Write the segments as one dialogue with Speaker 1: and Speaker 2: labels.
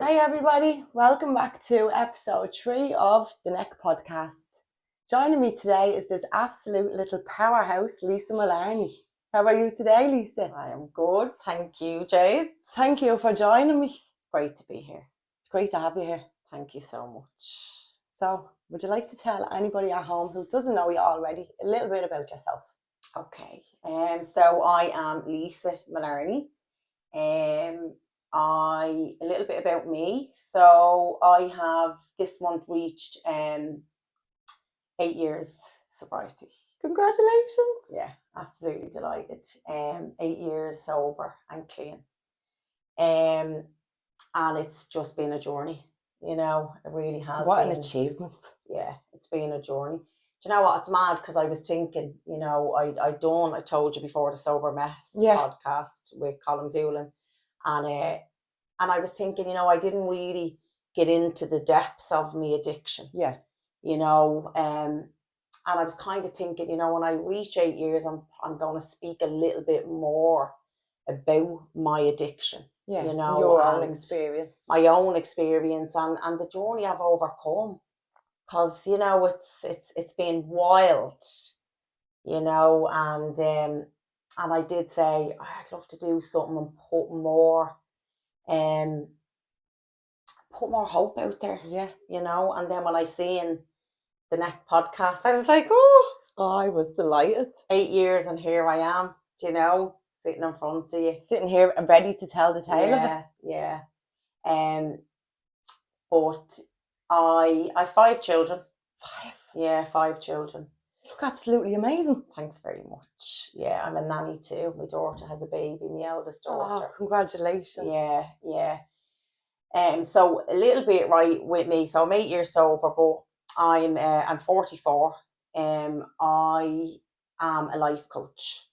Speaker 1: Hi everybody, welcome back to episode 3 of the Neck Podcast. Joining me today is this absolute little powerhouse, Lisa Mullarney. How are you today, Lisa?
Speaker 2: I am good, thank you, Jade.
Speaker 1: Thank you for joining me.
Speaker 2: Great to be here.
Speaker 1: It's great to have you here.
Speaker 2: Thank you so much.
Speaker 1: So, would you like to tell anybody at home who doesn't know you already a little bit about yourself?
Speaker 2: Okay, so I am Lisa Mullarney. A little bit about me. So I have this month reached 8 years sobriety.
Speaker 1: Congratulations.
Speaker 2: Yeah, absolutely delighted. 8 years sober and clean. And it's just been a journey, it really has
Speaker 1: What
Speaker 2: been.
Speaker 1: an achievement.
Speaker 2: Yeah, it's been a journey. Do you know what? It's mad because I was thinking, I told you before, the Sober Mess podcast with Colin Doolan. And I was thinking, I didn't really get into the depths of my addiction.
Speaker 1: Yeah.
Speaker 2: And I was kind of thinking, when I reach 8 years, I'm going to speak a little bit more about my addiction.
Speaker 1: Yeah, your own experience.
Speaker 2: My own experience and the journey I've overcome. Because, it's been wild, and I did say I'd love to do something and put more hope out there.
Speaker 1: Yeah.
Speaker 2: And then when I seen the Neck Podcast, I was like, oh,
Speaker 1: I was delighted.
Speaker 2: 8 years and here I am, sitting in front of you.
Speaker 1: Sitting here and ready to tell the tale of it.
Speaker 2: Yeah. But I 5 children.
Speaker 1: 5?
Speaker 2: Yeah, 5 children.
Speaker 1: You look absolutely amazing.
Speaker 2: Thanks very much. Yeah, I'm a nanny too. My daughter has a baby, my eldest daughter.
Speaker 1: Oh, congratulations.
Speaker 2: Yeah. So a little bit right with me. So I'm 8 years sober, but I'm 44. I am a life coach.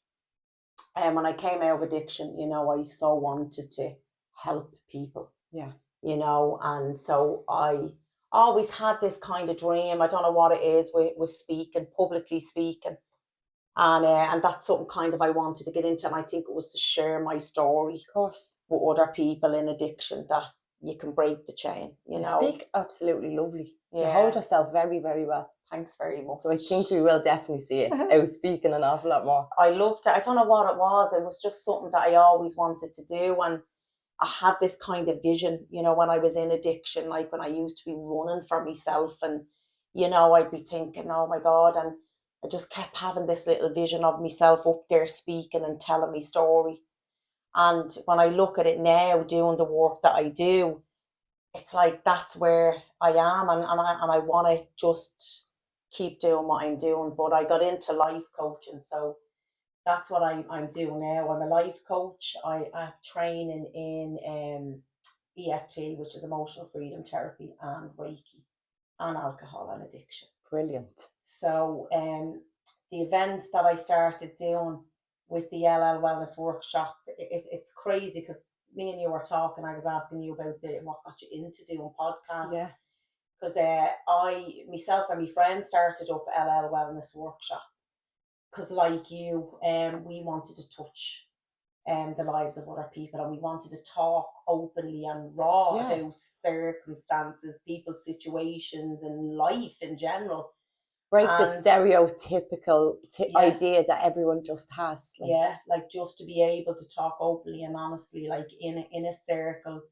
Speaker 2: And when I came out of addiction, I so wanted to help people.
Speaker 1: Yeah.
Speaker 2: And so I always had this kind of dream. I don't know what it is with speaking, publicly speaking. And that's something kind of I wanted to get into. And I think it was to share my story,
Speaker 1: of course,
Speaker 2: with other people in addiction, that you can break the chain. You
Speaker 1: speak absolutely lovely.
Speaker 2: Yeah.
Speaker 1: You hold yourself very, very well.
Speaker 2: Thanks very much.
Speaker 1: So I think we will definitely see it out speaking an awful lot more.
Speaker 2: I loved it. I don't know what it was. It was just something that I always wanted to do. And I had this kind of vision, when I was in addiction, like when I used to be running for myself, and, I'd be thinking, oh my God. And I just kept having this little vision of myself up there speaking and telling my story. And when I look at it now, doing the work that I do, it's like that's where I am, and I want to just keep doing what I'm doing. But I got into life coaching, so that's what I'm doing now. I'm a life coach. I have training in EFT, which is emotional freedom therapy, and Reiki and alcohol and addiction.
Speaker 1: Brilliant.
Speaker 2: So the events that I started doing with the LL Wellness Workshop, it's crazy because me and you were talking. I was asking you about what got you into doing podcasts.
Speaker 1: Yeah.
Speaker 2: Because myself and my friend started up LL Wellness Workshop because, like you, we wanted to touch the lives of other people, and we wanted to talk openly and raw about circumstances, people's situations, and life in general.
Speaker 1: Break the stereotypical idea that everyone just has.
Speaker 2: Like just to be able to talk openly and honestly, like in a circle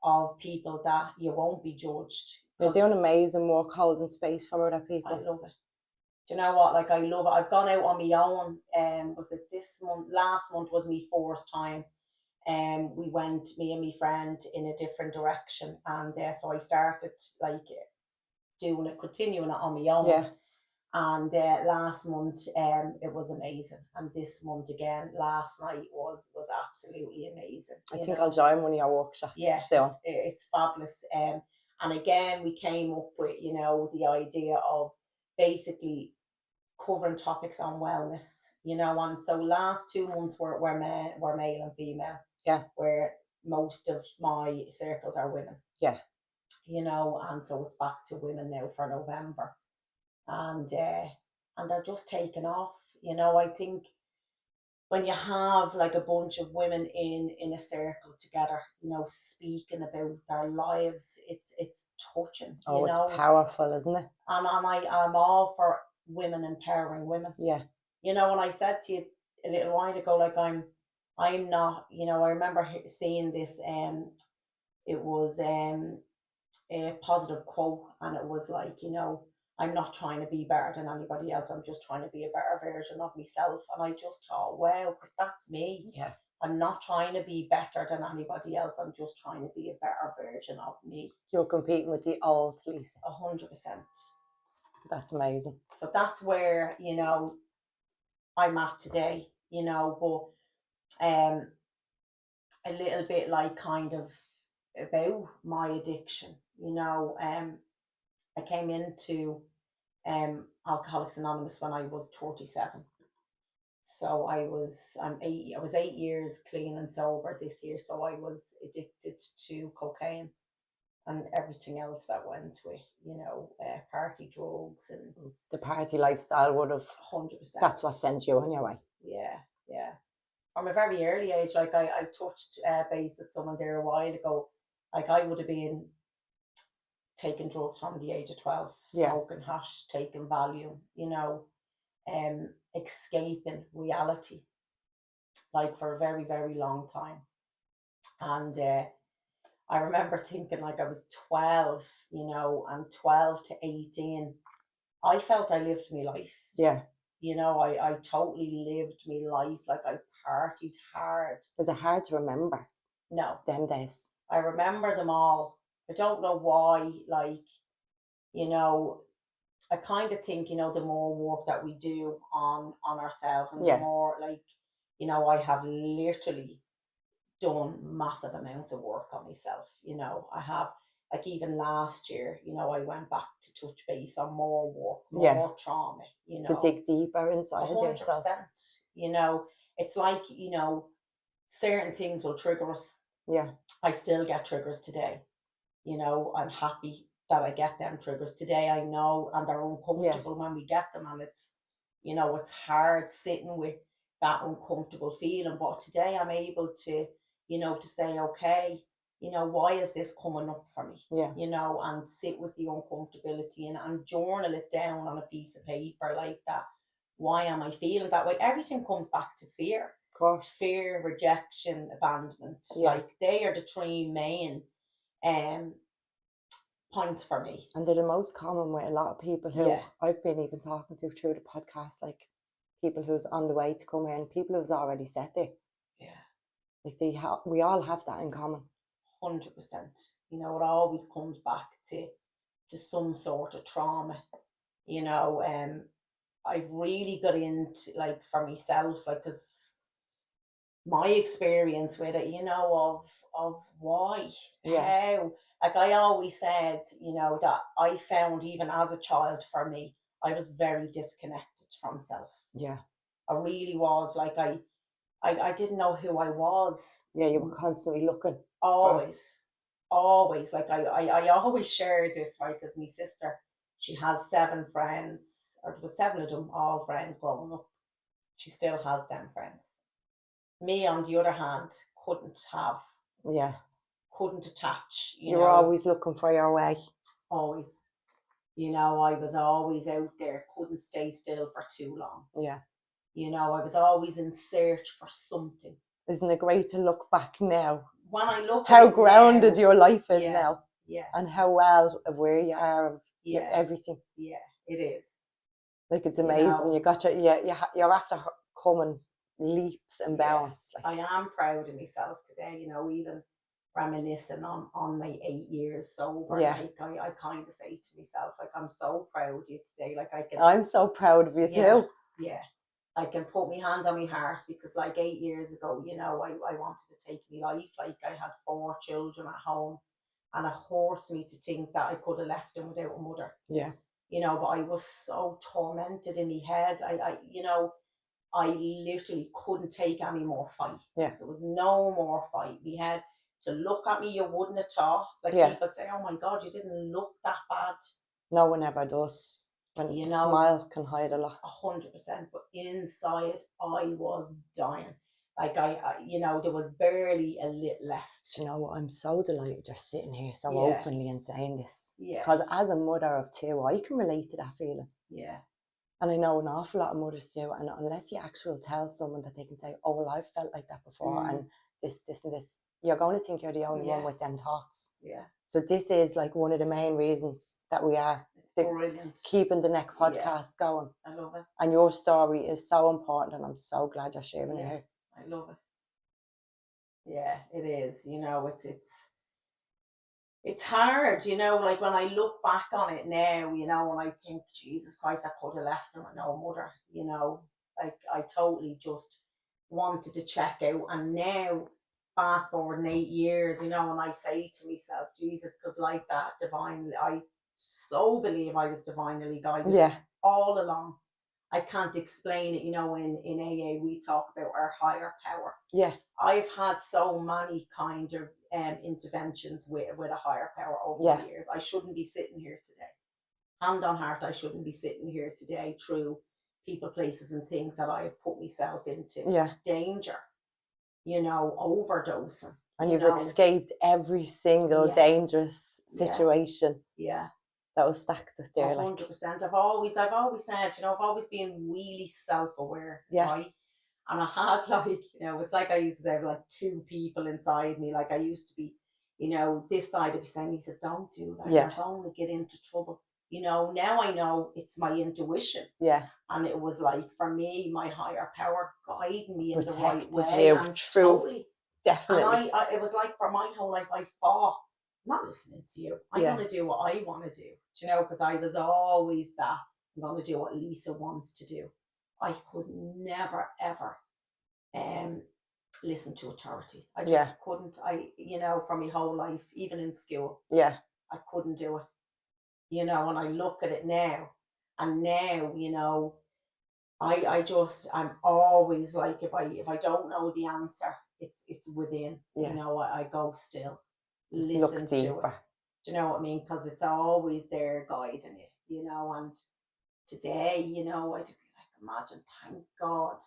Speaker 2: of people that you won't be judged.
Speaker 1: You're doing amazing work holding space for other people.
Speaker 2: I love it. Do you know what? Like, I love it. I've gone out on my own. Was it this month? Last month was my 4th time. We went, me and my friend, in a different direction, and so I started like continuing it on my own.
Speaker 1: Yeah.
Speaker 2: And last month, it was amazing, and this month again, last night was absolutely amazing.
Speaker 1: I think I'll join one of your workshops.
Speaker 2: Yeah,
Speaker 1: so
Speaker 2: it's fabulous. And again, we came up with the idea of basically covering topics on wellness. And so last 2 months were male and female.
Speaker 1: Yeah.
Speaker 2: Where most of my circles are women.
Speaker 1: Yeah.
Speaker 2: And so it's back to women now for November. And they're just taking off. I think when you have like a bunch of women in a circle together, you know, speaking about their lives, it's touching.
Speaker 1: Oh,
Speaker 2: you
Speaker 1: it's
Speaker 2: know,
Speaker 1: powerful, isn't it?
Speaker 2: I'm all for women empowering women.
Speaker 1: Yeah.
Speaker 2: You know, when I said to you a little while ago, like I'm not. You know, I remember seeing this. It was a positive quote, and it was like, you know, I'm not trying to be better than anybody else. I'm just trying to be a better version of myself. And I just thought, wow, because that's me.
Speaker 1: Yeah.
Speaker 2: I'm not trying to be better than anybody else. I'm just trying to be a better version of me.
Speaker 1: You're competing with the old Lisa.
Speaker 2: 100%.
Speaker 1: That's amazing.
Speaker 2: So that's where, you know, I'm at today, you know, but a little bit like kind of about my addiction, you know. I came into Alcoholics Anonymous when I was 37. So I was 8 years clean and sober this year. So I was addicted to cocaine and everything else that went with, you know, party drugs and
Speaker 1: the party lifestyle would have
Speaker 2: 100%.
Speaker 1: That's what sent you on your way.
Speaker 2: Yeah, yeah. From a very early age, like I touched base with someone there a while ago. Like I would have been taking drugs from the age of 12, smoking hash, taking Valium, you know, escaping reality, like for a very, very long time. And I remember thinking like I was 12, you know, and 12 to 18, I felt I lived my life.
Speaker 1: Yeah.
Speaker 2: You know, I totally lived my life. Like I partied hard.
Speaker 1: Is it hard to remember?
Speaker 2: No.
Speaker 1: Them days.
Speaker 2: I remember them all. I don't know why, like, you know, I kind of think, you know, the more work that we do on ourselves and the more, like, you know, I have literally done massive amounts of work on myself. You know, I have, like, even last year, you know, I went back to touch base on more work, more trauma, you know.
Speaker 1: To dig deeper inside 100%. Yourself.
Speaker 2: You know, it's like, you know, certain things will trigger us.
Speaker 1: Yeah.
Speaker 2: I still get triggers today. You know, I'm happy that I get them triggers today. I know, and they're uncomfortable when we get them, and it's, you know, it's hard sitting with that uncomfortable feeling. But today I'm able to, you know, to say, okay, you know, why is this coming up for me?
Speaker 1: Yeah.
Speaker 2: You know, and sit with the uncomfortability and journal it down on a piece of paper like that. Why am I feeling that way? Everything comes back to fear.
Speaker 1: Of course.
Speaker 2: Fear, rejection, abandonment.
Speaker 1: Yeah.
Speaker 2: Like they are the three main points for me. And
Speaker 1: they're the most common with a lot of people who I've been even talking to through the podcast, like people who's on the way to come in, people who's already set there.
Speaker 2: Yeah.
Speaker 1: Like we all have that in common.
Speaker 2: 100%. You know, it always comes back to some sort of trauma. You know, I've really got into, like, for myself, like, because my experience with it, you know, of why, how, like I always said, you know, that I found even as a child, for me, I was very disconnected from self.
Speaker 1: Yeah.
Speaker 2: I really was. Like I didn't know who I was.
Speaker 1: Yeah, you were constantly looking.
Speaker 2: Always. Like I always share this, right? Because my sister, she has 7 friends, or there was 7 of them, all friends growing up. She still has them friends. Me, on the other hand, couldn't attach. You
Speaker 1: were always looking for your way.
Speaker 2: Always. You know, I was always out there, couldn't stay still for too long.
Speaker 1: Yeah.
Speaker 2: You know, I was always in search for something.
Speaker 1: Isn't it great to look back now?
Speaker 2: When I look
Speaker 1: how grounded
Speaker 2: now,
Speaker 1: your life is now.
Speaker 2: Yeah.
Speaker 1: And how well aware you are of everything.
Speaker 2: Yeah, it is.
Speaker 1: Like, it's amazing. You got you're after coming leaps and bounds.
Speaker 2: Like, I am proud of myself today, you know, even reminiscing on my 8 years sober. Like I kind of say to myself, like, I'm so proud of you today. Like I'm
Speaker 1: so proud of you too.
Speaker 2: Yeah. I can put my hand on my heart, because like 8 years ago, you know, I wanted to take my life. Like I had 4 children at home, and it hurts me to think that I could have left them without a mother.
Speaker 1: Yeah.
Speaker 2: You know, but I was so tormented in my head. I you know, I literally couldn't take any more fight.
Speaker 1: Yeah.
Speaker 2: There was no more fight. We had to look at me, you wouldn't have thought. Like people say, oh my God, you didn't look that bad.
Speaker 1: No one ever does. When
Speaker 2: you
Speaker 1: a
Speaker 2: know,
Speaker 1: smile can hide a lot.
Speaker 2: 100%. But inside, I was dying. Like there was barely a lit left.
Speaker 1: You know what? I'm so delighted you're sitting here so
Speaker 2: Yeah.
Speaker 1: openly and saying this.
Speaker 2: Yeah.
Speaker 1: Because as a mother of two, I can relate to that feeling.
Speaker 2: Yeah.
Speaker 1: And I know an awful lot of mothers do. And unless you actually tell someone that they can say, oh, well, I've felt like that before, and this, and this, you're going to think you're the only one with them thoughts.
Speaker 2: Yeah.
Speaker 1: So this is like one of the main reasons that we are keeping the Neck podcast going.
Speaker 2: I love it.
Speaker 1: And your story is so important, and I'm so glad you're sharing it here.
Speaker 2: I love it. Yeah, it is. It's hard, like when I look back on it now, and I think, Jesus Christ, I could have left him with no mother, like I totally just wanted to check out. And now, fast forward 8 years, and I say to myself, Jesus, because like that, I so believe I was divinely guided all along. I can't explain it, in AA we talk about our higher power.
Speaker 1: Yeah.
Speaker 2: I've had so many kind of interventions with a higher power over the years. I shouldn't be sitting here today. Hand on heart, I shouldn't be sitting here today through people, places and things that I have put myself into. Danger, overdosing.
Speaker 1: And you've escaped every single dangerous situation. That was stacked up there.
Speaker 2: 100%. I've always said, I've always been really self-aware. Right? And I had it's like I used to say, like two people inside me. Like I used to be, this side would be saying, he said, don't do that. You're going to get into trouble. Now I know it's my intuition. And it was like, for me, my higher power guided me in the right way. And totally.
Speaker 1: Definitely.
Speaker 2: And it was like for my whole life, I fought. I'm not listening to you. I'm going to do what I want to do. Because I was always that. I'm going to do what Lisa wants to do. I could never, ever listen to authority. I just couldn't. For my whole life, even in school, I couldn't do it. And I look at it now, and now, I'm always like, if I don't know the answer, it's within. I go still,
Speaker 1: just
Speaker 2: listen
Speaker 1: look deeper.
Speaker 2: To it. Do you know what I mean? Because it's always there guiding you. And today, I'd be like, imagine, thank God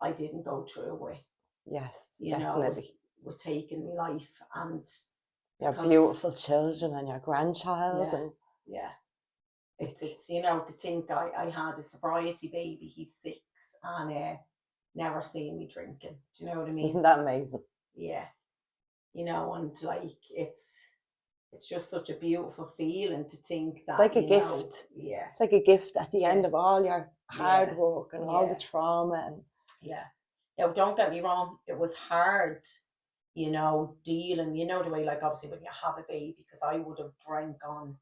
Speaker 2: I didn't go through a way.
Speaker 1: Yes, definitely.
Speaker 2: With taking my life and
Speaker 1: your beautiful children and your grandchild.
Speaker 2: It's to think I had a sobriety baby. He's 6 and never seen me drinking. Do you know what I mean?
Speaker 1: Isn't that amazing?
Speaker 2: Yeah. And like it's just such a beautiful feeling to think that
Speaker 1: it's like a gift. It's like a gift at the end of all your hard work and all the trauma and
Speaker 2: now don't get me wrong, it was hard, dealing, the way, like obviously when you have a baby, because I would have drank on,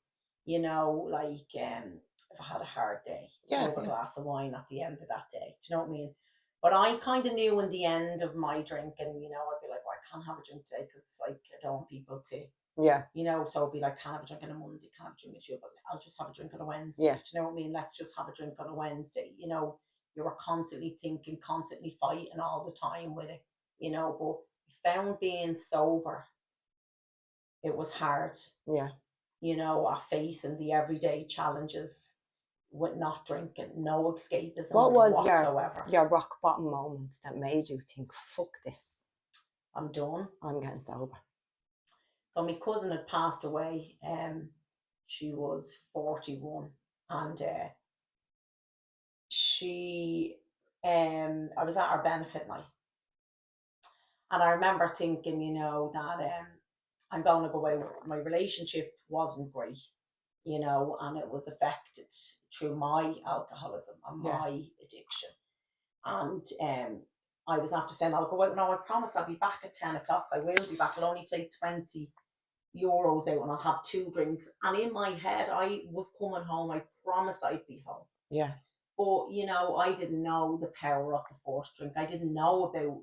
Speaker 2: like if I had a hard day, have a glass of wine at the end of that day. Do you know what I mean? But I kind of knew in the end of my drinking, I'd be like, well, I can't have a drink today because like I don't want people to so I'd be like, can't have a drink on a Monday, can't have a drink on Tuesday, but I'll just have a drink on a Wednesday. Do you know what I mean? Let's just have a drink on a Wednesday. You were constantly thinking, constantly fighting all the time with it, but I found being sober, it was hard. Facing the everyday challenges with not drinking, no escapism.
Speaker 1: What was
Speaker 2: whatsoever.
Speaker 1: your rock bottom moment that made you think, fuck this,
Speaker 2: I'm done,
Speaker 1: I'm getting sober?
Speaker 2: So my cousin had passed away. She was 41, and I was at her benefit night, and I remember thinking, that I'm going to go away. My relationship wasn't great, and it was affected through my alcoholism and my addiction. And I was after saying, I'll go out. No, I promise I'll be back at 10 o'clock. I will be back. I'll only take 20 euros out and I'll have 2 drinks. And in my head, I was coming home. I promised I'd be home. But, I didn't know the power of the first drink. I didn't know about,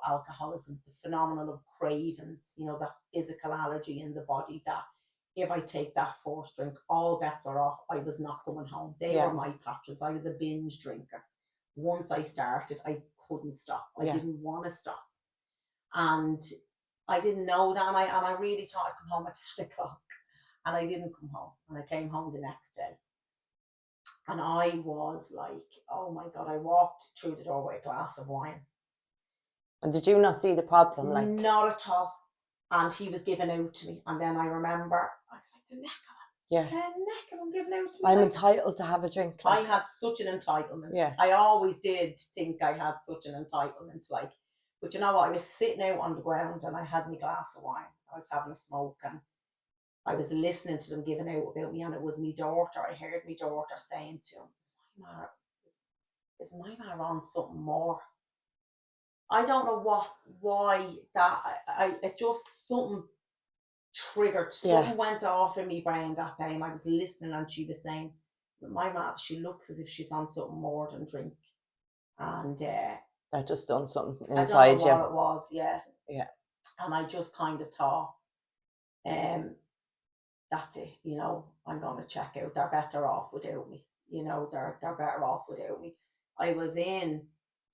Speaker 2: alcoholism, the phenomenon of cravings, that physical allergy in the body that if I take that first drink, all bets are off. I was not coming home. They were my patrons. I was a binge drinker. Once I started, I couldn't stop. I didn't want to stop. And I didn't know that. And I really thought I'd come home at 10 o'clock. And I didn't come home. And I came home the next day. And I was like, oh my God, I walked through the door with a glass of wine.
Speaker 1: And did you not see the problem? Like,
Speaker 2: not at all. And he was giving out to me. And then I remember, I was like, the neck of him.
Speaker 1: yeah,
Speaker 2: The neck of him giving out to me.
Speaker 1: I'm entitled to have a drink.
Speaker 2: I
Speaker 1: Like,
Speaker 2: had such an entitlement.
Speaker 1: Yeah.
Speaker 2: I always did think I had such an entitlement. Like, but you know what? I was sitting out on the ground and I had my glass of wine. I was having a smoke and I was listening to them giving out about me, and it was my daughter. I heard my daughter saying to him, is my man on something more? I don't know why that, it just something triggered, something went off in my brain that day, and I was listening and she was saying, my mom, she looks as if she's on something more than drink. And
Speaker 1: that just done something
Speaker 2: I
Speaker 1: inside
Speaker 2: don't know
Speaker 1: you.
Speaker 2: what it was, yeah. And I just kind of thought, that's it, you know, I'm going to check out. They're better off without me. You know, they're better off without me. I was in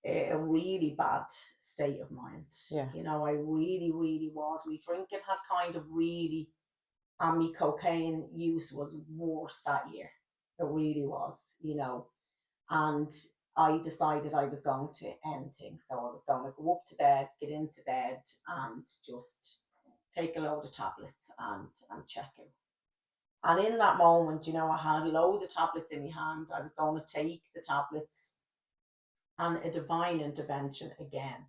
Speaker 2: a really bad state of mind.
Speaker 1: Yeah.
Speaker 2: You know, I really, really was. My drinking had kind of really, and my cocaine use was worse that year. It really was, you know. And I decided I was going to end things. So I was going to go up to bed, get into bed, and just take a load of tablets and check out. And in that moment, you know, I had loads of tablets in my hand. I was going to take the tablets, and a divine intervention again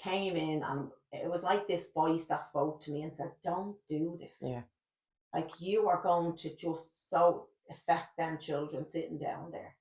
Speaker 2: came in, and it was like this voice that spoke to me and said, don't do this.
Speaker 1: Yeah.
Speaker 2: Like, you are going to just so affect them children sitting down there.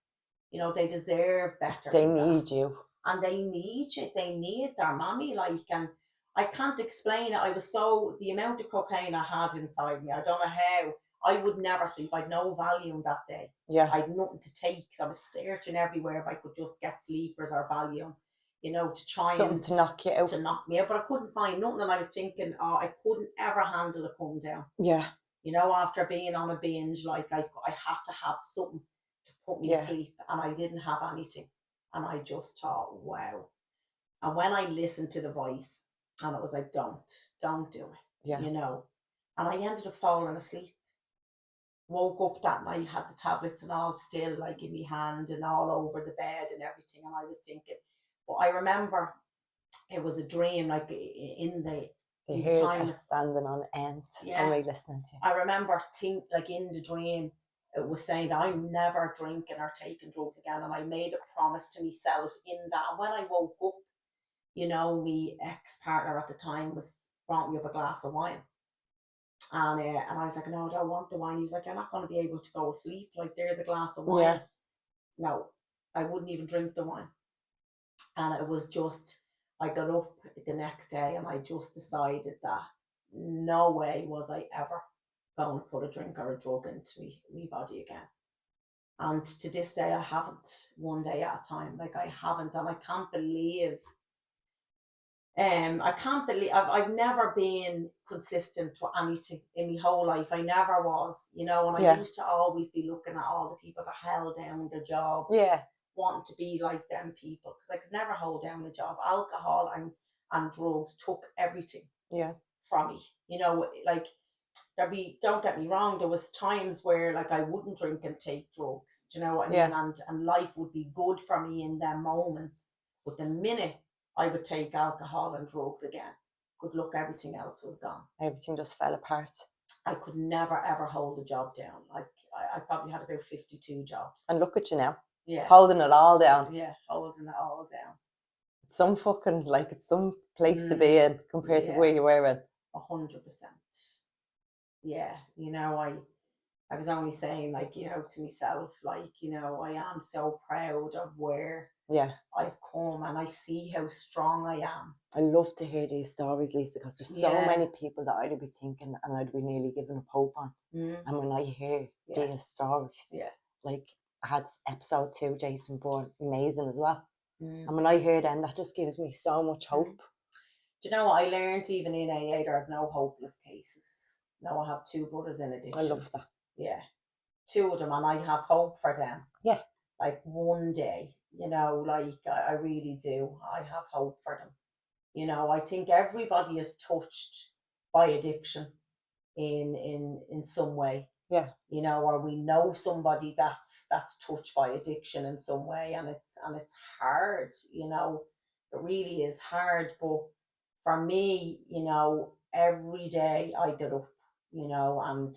Speaker 2: You know, they deserve better.
Speaker 1: They need you.
Speaker 2: And they need you. They need their mommy. Like, and I can't explain it. I was so, the amount of cocaine I had inside me, I don't know how. I would never sleep. I'd no Valium that day.
Speaker 1: Yeah.
Speaker 2: I'd nothing to take. So I was searching everywhere if I could just get sleepers or Valium, you know, to try
Speaker 1: something to knock you out.
Speaker 2: To knock me out. But I couldn't find nothing. And I was thinking, oh, I couldn't ever handle a come down.
Speaker 1: Yeah.
Speaker 2: You know, after being on a binge, like I had to have something to put me to sleep. And I didn't have anything. And I just thought, wow. And when I listened to the voice, and it was like, don't do it.
Speaker 1: Yeah.
Speaker 2: You know. And I ended up falling asleep. Woke up that night, had the tablets and all still like in my hand and all over the bed and everything. And I was thinking, but I remember it was a dream, like in the
Speaker 1: hairs are standing on end. Yeah. When listening to you.
Speaker 2: I remember like in the dream, it was saying that I'm never drinking or taking drugs again. And I made a promise to myself in that. And when I woke up, you know, my ex-partner at the time brought me up a glass of wine. And I was like, no, I don't want the wine. He was like, you're not going to be able to go to sleep. Like, there's a glass of wine. Yeah. No, I wouldn't even drink the wine. And it was just, I got up the next day and I just decided that no way was I ever going to put a drink or a drug into me body again. And to this day, I haven't, one day at a time. Like, I haven't, and I can't believe I've never been consistent with anything in my whole life. I never was, you know, and I used to always be looking at all the people that held down their jobs, wanting to be like them people, because I could never hold down a job. Alcohol and drugs took everything from me, you know. Like, don't get me wrong, there was times where like I wouldn't drink and take drugs, do you know what I mean? And life would be good for me in them moments, but the minute I would take alcohol and drugs again, good luck, everything else was gone.
Speaker 1: Everything just fell apart.
Speaker 2: I could never ever hold a job down. Like, I probably had about 52 jobs.
Speaker 1: And look at you now.
Speaker 2: Yeah.
Speaker 1: Holding it all down.
Speaker 2: Yeah, holding it all down.
Speaker 1: It's some fucking, like, it's some place to be in compared to where you were in.
Speaker 2: 100%. Yeah, you know, I was only saying, like, you know, to myself, like, you know, I am so proud of where I've come, and I see how strong I am.
Speaker 1: I love to hear these stories, Lisa, because there's so many people that I'd be thinking and I'd be nearly giving up hope on. And when I hear these stories, like I had episode 2, Jason Bourne, amazing as well. And when I hear them, that just gives me so much hope.
Speaker 2: Do you know what I learned even in AA? There's no hopeless cases. No, I have 2 brothers in addiction.
Speaker 1: I love that.
Speaker 2: Yeah. 2 of them, and I have hope for them.
Speaker 1: Yeah.
Speaker 2: Like, one day, you know, like I really do. I have hope for them. You know, I think everybody is touched by addiction in some way.
Speaker 1: Yeah.
Speaker 2: You know, or we know somebody that's touched by addiction in some way, and it's hard, you know, it really is hard. But for me, you know, every day I get up, you know, and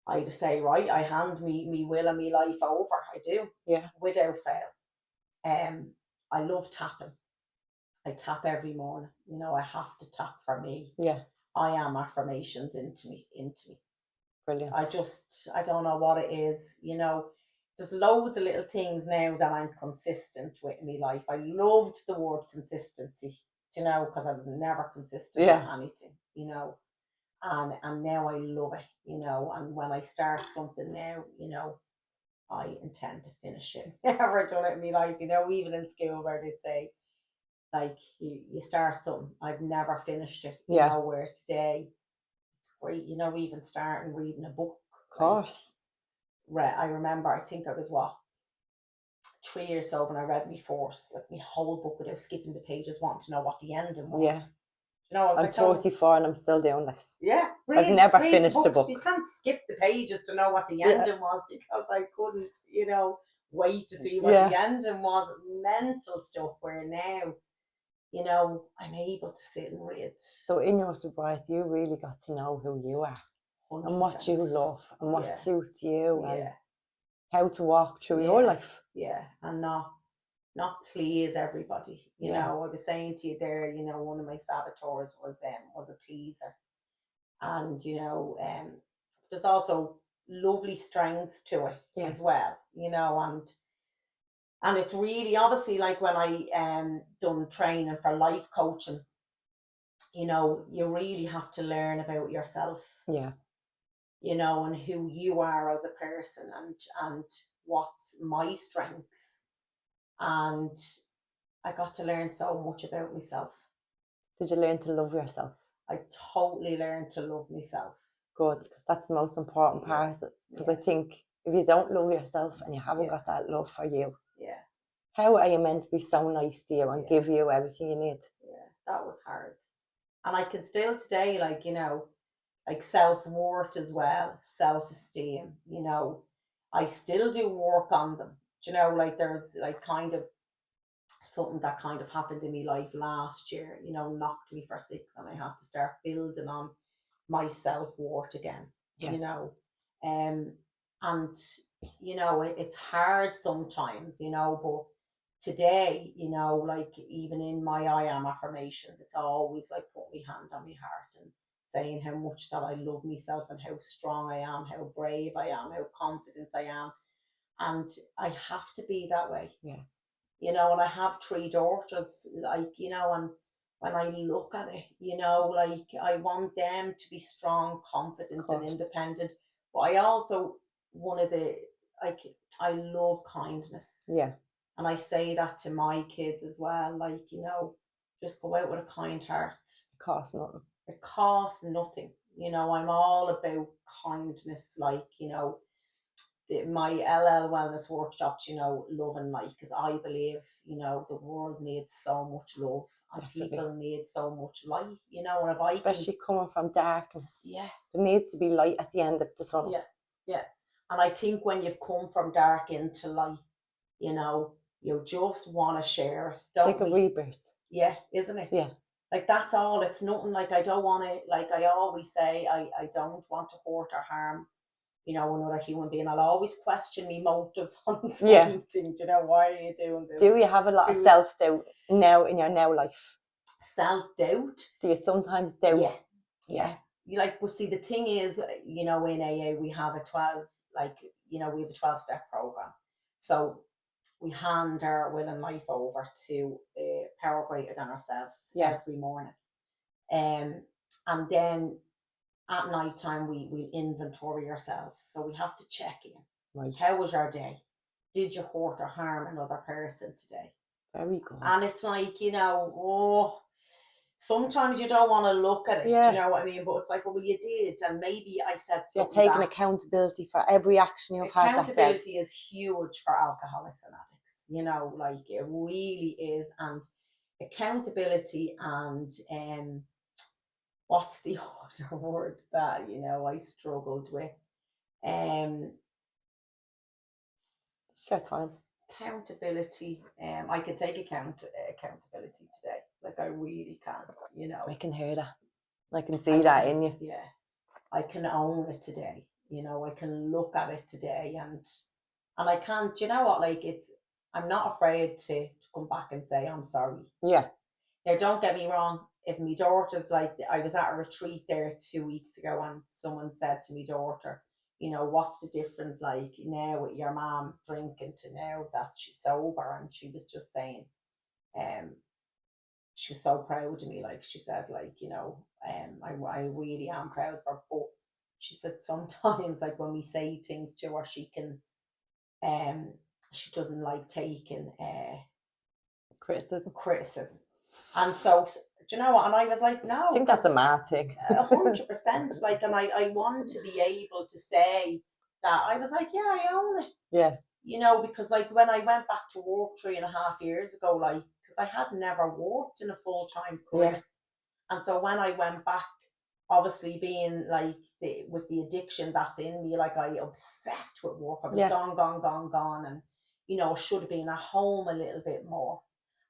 Speaker 2: I just say, right, I hand me will and me life over. I do.
Speaker 1: Yeah.
Speaker 2: Without fail. I love tapping. I tap every morning. You know, I have to tap for me.
Speaker 1: Yeah.
Speaker 2: I am affirmations into me.
Speaker 1: Brilliant.
Speaker 2: I don't know what it is, you know. There's loads of little things now that I'm consistent with in my life. I loved the word consistency, you know, because I was never consistent with anything, you know. And now I love it, you know. And when I start something now, you know, I intend to finish it. Never done it in my life, you know, even in school where they'd say, like, you start something. I've never finished it, you know, where today it's great, you know, even starting reading a book.
Speaker 1: Of course.
Speaker 2: Like, I remember, I think I was 3 years old when I read me first, like my whole book without skipping the pages, wanting to know what the ending was.
Speaker 1: Yeah.
Speaker 2: You know, I was
Speaker 1: I'm
Speaker 2: like,
Speaker 1: 34 and I'm still doing this.
Speaker 2: Yeah.
Speaker 1: I've never finished a book.
Speaker 2: You can't skip the pages to know what the ending was, because I couldn't, you know, wait to see what the ending was. Mental stuff, where now, you know, I'm able to sit and read.
Speaker 1: So in your sobriety, you really got to know who you are
Speaker 2: 100%.
Speaker 1: and what you love and what suits you and how to walk through your life.
Speaker 2: Yeah, and not please everybody. You know, I was saying to you there, you know, one of my saboteurs was a pleaser. And, you know, there's also lovely strengths to it as well, you know, and it's really, obviously, like when I done training for life coaching, you know, you really have to learn about yourself.
Speaker 1: Yeah.
Speaker 2: You know, and who you are as a person, and what's my strengths. And I got to learn so much about myself.
Speaker 1: Did you learn to love yourself?
Speaker 2: I totally learned to love myself.
Speaker 1: Good, because that's the most important part. Because I think if you don't love yourself and you haven't got that love for you, how are you meant to be so nice to you and give you everything you need?
Speaker 2: Yeah, that was hard. And I can still today, like, you know, like self-worth as well, self-esteem, you know, I still do work on them. Do you know, like there's like kind of something that kind of happened in my life last year, you know, knocked me for 6, and I had to start building on my self-worth again, you know. And you know, it's hard sometimes, you know, but today, you know, like even in my I am affirmations, it's always like put my hand on my heart and saying how much that I love myself and how strong I am, how brave I am, how confident I am. And I have to be that way.
Speaker 1: Yeah.
Speaker 2: You know, and I have 3 daughters, like, you know, and when I look at it, you know, like I want them to be strong, confident and independent. But I also, like, I love kindness.
Speaker 1: Yeah.
Speaker 2: And I say that to my kids as well, like, you know, just go out with a kind heart.
Speaker 1: It costs nothing.
Speaker 2: It costs nothing. You know, I'm all about kindness, like, you know, my LL wellness workshops, you know, love and light, because I believe, you know, the world needs so much love and people need so much light, you know, and if
Speaker 1: especially coming from darkness.
Speaker 2: Yeah.
Speaker 1: There needs to be light at the end of the tunnel.
Speaker 2: Yeah, yeah. And I think when you've come from dark into light, you know, you just want to share it.
Speaker 1: It's like a rebirth.
Speaker 2: Yeah, isn't it?
Speaker 1: Yeah.
Speaker 2: Like that's all. It's nothing, like I don't want to, like I always say, I don't want to hurt or harm, you know, another human being. I'll always question me motives on something. Do you know, why are you doing this?
Speaker 1: Do you have a lot of self-doubt now in your now life?
Speaker 2: Self-doubt?
Speaker 1: Do you sometimes doubt?
Speaker 2: Yeah. Yeah. You like, but see, the thing is, you know, in AA we have a 12, like, you know, we have a 12-step program. So we hand our will and life over to a power greater than ourselves every morning. And then at night time we inventory ourselves. So we have to check in.
Speaker 1: Right.
Speaker 2: How was your day? Did you hurt or harm another person today?
Speaker 1: Very good.
Speaker 2: And it's like, you know, sometimes you don't want to look at it, do you know what I mean? But it's like, well, you did, and maybe I said something.
Speaker 1: You're taking accountability for every action you've had that day.
Speaker 2: Accountability is huge for alcoholics and addicts, you know, like it really is. And accountability and what's the other word that, you know, I struggled with?
Speaker 1: Share time.
Speaker 2: Accountability. I can take accountability today. Like I really can, you know.
Speaker 1: I can hear that. I can see that in you.
Speaker 2: Yeah. I can own it today. You know, I can look at it today and I can't, you know what, like I'm not afraid to come back and say I'm sorry.
Speaker 1: Yeah.
Speaker 2: Now don't get me wrong, if my daughter's like, I was at a retreat there 2 weeks ago and someone said to my daughter, you know, what's the difference like now with your mom drinking to now that she's sober? And she was just saying, she was so proud of me, like she said, like, you know, I really am proud of her. But she said sometimes, like when we say things to her, she doesn't like taking
Speaker 1: criticism.
Speaker 2: And so, do you know what? And I was like, no,
Speaker 1: I think that's a mad thing.
Speaker 2: 100%. Like, and I want to be able to say that. I was like, yeah, I own it.
Speaker 1: Yeah.
Speaker 2: You know, because like when I went back to work 3.5 years ago, like, because I had never worked in a full-time career.
Speaker 1: Yeah.
Speaker 2: And so when I went back, obviously being like with the addiction that's in me, like I obsessed with work. I was gone. And, you know, I should have been at home a little bit more.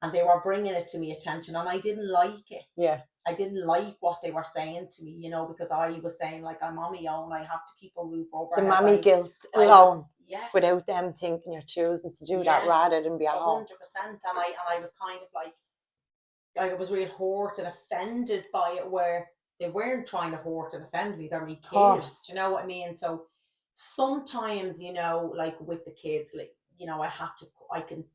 Speaker 2: And they were bringing it to me attention and I didn't like it.
Speaker 1: Yeah.
Speaker 2: I didn't like what they were saying to me, you know, because I was saying like, I'm on my own, I have to keep a roof over
Speaker 1: the
Speaker 2: head.
Speaker 1: mommy guilt alone. Without them thinking you're choosing to do that rather than be at home.
Speaker 2: 100%. And I was kind of like, I was really hurt and offended by it, where they weren't trying to hurt and offend me. They're my kids. You know what I mean? So sometimes, you know, like with the kids, like, you know, I can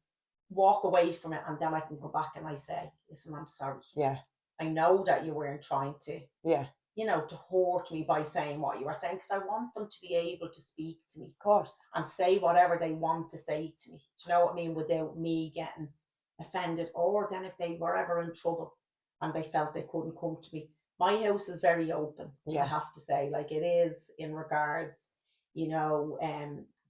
Speaker 2: walk away from it and then I can go back and I say, listen, I'm sorry.
Speaker 1: Yeah.
Speaker 2: I know that you weren't trying to,
Speaker 1: yeah,
Speaker 2: you know, to hurt me by saying what you were saying, because I want them to be able to speak to me.
Speaker 1: Of course.
Speaker 2: And say whatever they want to say to me. Do you know what I mean? Without me getting offended, or then if they were ever in trouble and they felt they couldn't come to me. My house is very open, I have to say. Like it is in regards, you know,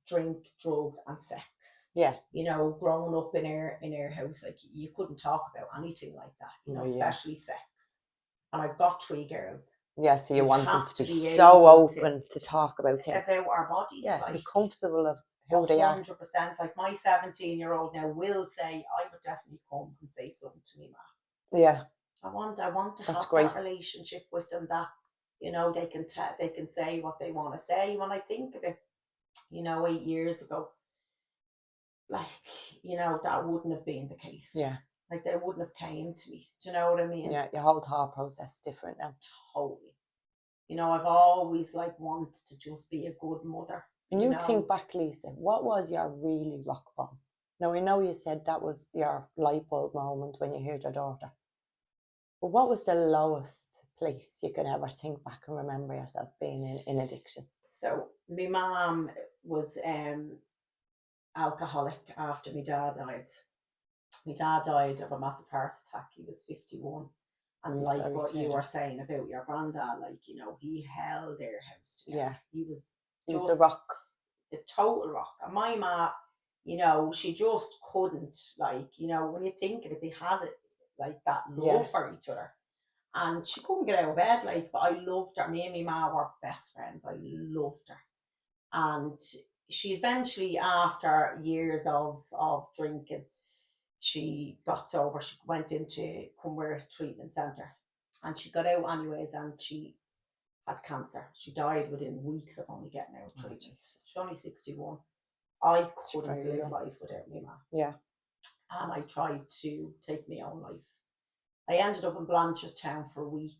Speaker 2: drink, drugs and sex.
Speaker 1: Yeah.
Speaker 2: You know, growing up in our house, like you couldn't talk about anything like that, you know, especially sex. And I've got 3 girls.
Speaker 1: Yeah, so you want them to be so open to talk about sex.
Speaker 2: About our bodies.
Speaker 1: Yeah,
Speaker 2: like,
Speaker 1: be comfortable of who they are.
Speaker 2: 100%. Like my 17-year-old now will say, I would definitely come and say something to me, ma.
Speaker 1: Yeah.
Speaker 2: I want to have that relationship with them that, you know, they can say what they want to say. When I think of it, you know, 8 years ago, like, you know, that wouldn't have been the case.
Speaker 1: Yeah.
Speaker 2: Like they wouldn't have came to me. Do you know what I mean?
Speaker 1: Yeah, your whole thought process is different now.
Speaker 2: Totally. You know, I've always like wanted to just be a good mother.
Speaker 1: When you think back, Lisa, what was your really rock bottom? Now, I know you said that was your light bulb moment when you heard your daughter. But what was the lowest place you can ever think back and remember yourself being in addiction?
Speaker 2: So, my mom was alcoholic after my dad died. My dad died of a massive heart attack. He was 51. And like what you were saying about your granddad, like, you know, he held their house together.
Speaker 1: Yeah.
Speaker 2: He was
Speaker 1: the rock.
Speaker 2: The total rock. And my ma, you know, she just couldn't, like, you know, when you think of it, they had it like that love for each other. And she couldn't get out of bed, like, but I loved her. Me and my ma were best friends. I loved her. And she eventually, after years of drinking, she got sober. She went into Cumberland Treatment Centre and she got out anyways, and she had cancer. She died within weeks of only getting out of treatment. She's only 61. I couldn't live life without my mum.
Speaker 1: Yeah.
Speaker 2: And I tried to take my own life. I ended up in Blanchardstown for a week.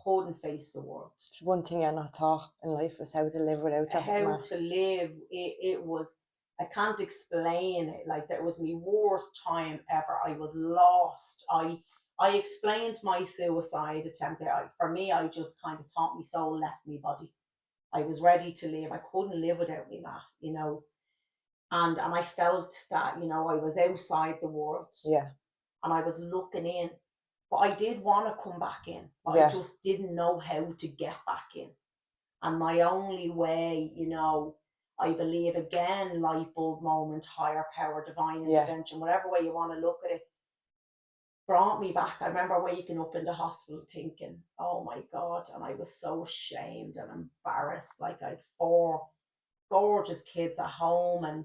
Speaker 2: Couldn't face the world.
Speaker 1: It's one thing you're not taught in life is how to live without your
Speaker 2: How to live. It was, I can't explain it. Like, that was my worst time ever. I was lost. I explained my suicide attempt. For me, I just kind of thought my soul left my body. I was ready to live. I couldn't live without me, ma, you know. And I felt that, you know, I was outside the world.
Speaker 1: Yeah.
Speaker 2: And I was looking in. But I did want to come back in. But I just didn't know how to get back in. And my only way, you know, I believe, again, light bulb moment, higher power, divine intervention, whatever way you want to look at it. brought me back. I remember waking up in the hospital thinking, oh my God, and I was so ashamed and embarrassed. Like, I had 4 gorgeous kids at home, and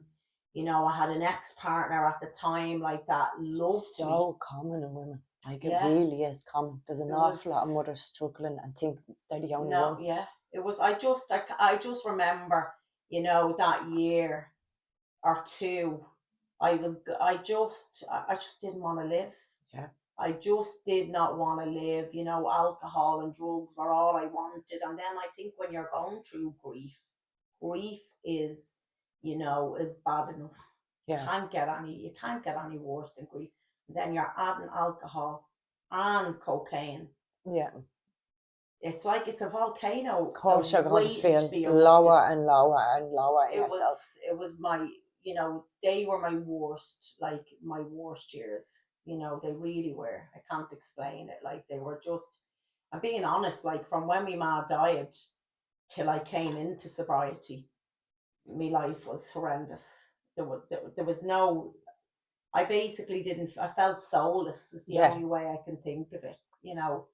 Speaker 2: you know, I had an ex-partner at the time, like, that loved me.
Speaker 1: So common in women. Like, it really is common. There's an awful lot of mothers struggling and think they're the only ones.
Speaker 2: Yeah, it was. I just remember, you know, that year or two, I just didn't want to live.
Speaker 1: Yeah.
Speaker 2: I just did not want to live. You know, alcohol and drugs were all I wanted. And then I think when you're going through grief is, you know, is bad enough.
Speaker 1: Yeah.
Speaker 2: You can't get any worse than grief. And then you're adding alcohol and cocaine.
Speaker 1: Yeah.
Speaker 2: It's like it's a volcano.
Speaker 1: Of course, you're going to feel lower and lower and lower in yourself.
Speaker 2: It was my, you know, they were my worst years. You know, they really were. I can't explain it. Like, they were just, I'm being honest, like, from when my ma died till I came into sobriety, my life was horrendous. There was no, I basically didn't, I felt soulless is the only way I can think of it. You know,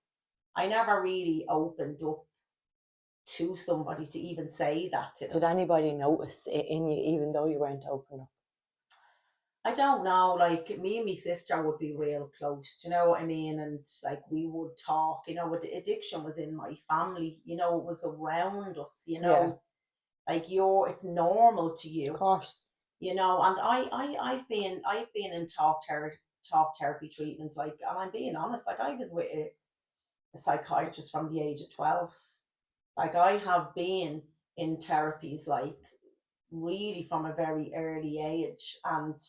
Speaker 2: I never really opened up to somebody to even say that to them.
Speaker 1: Did anybody notice it in you, even though you weren't open up?
Speaker 2: I don't know. Like, me and my sister would be real close. Do you know what I mean? And like, we would talk. You know, but the addiction was in my family. You know, it was around us. You know, like, it's normal to you.
Speaker 1: Of course.
Speaker 2: You know, and I've been in talk therapy treatments. Like, and I'm being honest. Like, I was with a psychiatrist from the age of 12. Like, I have been in therapies, like, really from a very early age, and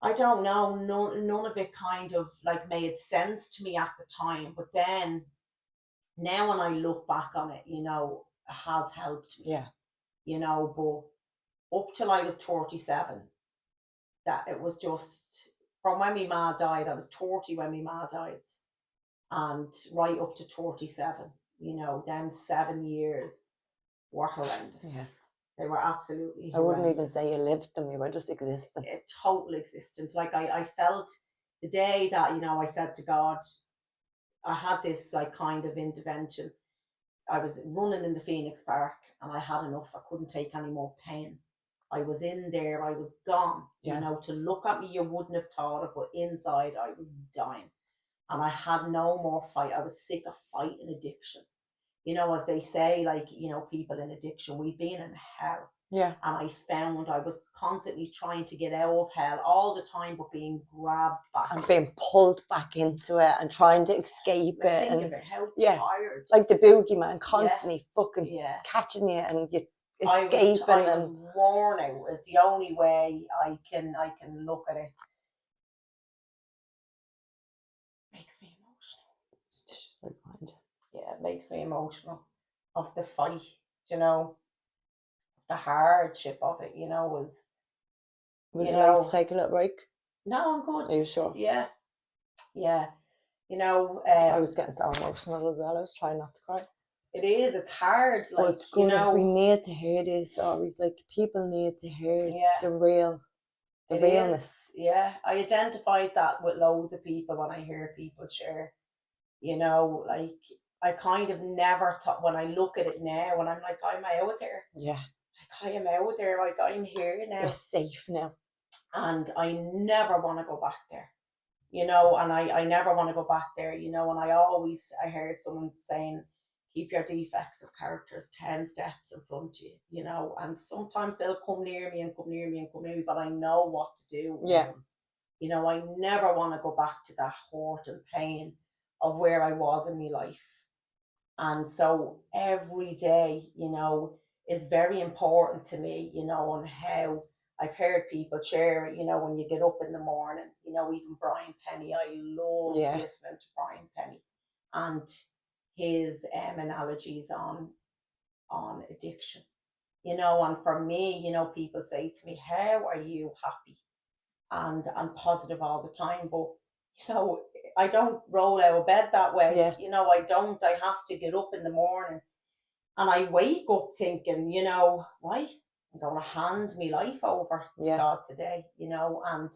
Speaker 2: I don't know, none of it kind of like made sense to me at the time. But then now when I look back on it, you know, it has helped me.
Speaker 1: Yeah.
Speaker 2: You know, but up till I was 37, that it was just from when my ma died. I was 30 when my ma died, and right up to 37, you know, them 7 years were horrendous.
Speaker 1: Yeah.
Speaker 2: They were absolutely horrendous.
Speaker 1: I wouldn't even say you lived them, you were just existing.
Speaker 2: Total existence. Like, I felt the day that, you know, I said to God, I had this like kind of intervention. I was running in the Phoenix Park and I had enough. I couldn't take any more pain. I was in there, I was gone. You know, to look at me, you wouldn't have thought it, but inside I was dying. And I had no more fight. I was sick of fighting addiction. You know, as they say, like, you know, people in addiction, we've been in hell.
Speaker 1: Yeah.
Speaker 2: And I found I was constantly trying to get out of hell all the time, but being grabbed back.
Speaker 1: And being pulled back into it and trying to escape it.
Speaker 2: Think
Speaker 1: and
Speaker 2: of it, how tired.
Speaker 1: Like the boogeyman constantly fucking catching you and you escaping.
Speaker 2: I was worn out is the only way I can look at it. Makes me emotional. Yeah, it makes me emotional of the fight, you know, the hardship of it, you know, was.
Speaker 1: Would you like to take a little break?
Speaker 2: No, I'm good.
Speaker 1: Are you sure?
Speaker 2: Yeah. You know,
Speaker 1: I was getting so emotional as well. I was trying not to cry.
Speaker 2: It is. It's hard. Like,
Speaker 1: but it's good. You know, we need to hear these stories. Like, people need to hear the realness.
Speaker 2: Yeah, I identified that with loads of people when I hear people share. You know, like, I kind of never thought, when I look at it now, when I'm like, I'm out there.
Speaker 1: Yeah.
Speaker 2: Like, I am out there. Like, I'm here now.
Speaker 1: You're safe now.
Speaker 2: And I never want to go back there. You know, and I never want to go back there, you know, and I heard someone saying, keep your defects of characters 10 steps in front of you, you know, and sometimes they'll come near me, but I know what to do.
Speaker 1: Yeah.
Speaker 2: You know, I never want to go back to that hurt and pain of where I was in my life. And so every day, you know, is very important to me, you know, and how I've heard people share it, you know, when you get up in the morning, you know, even Brian Penny, I love listening to Brian Penny and his analogies on addiction, you know. And for me, you know, people say to me, how are you happy and positive all the time? But, you know, I don't roll out of bed that way. You know, I have to get up in the morning and I wake up thinking, you know, right, I'm going to hand my life over to God today, you know, and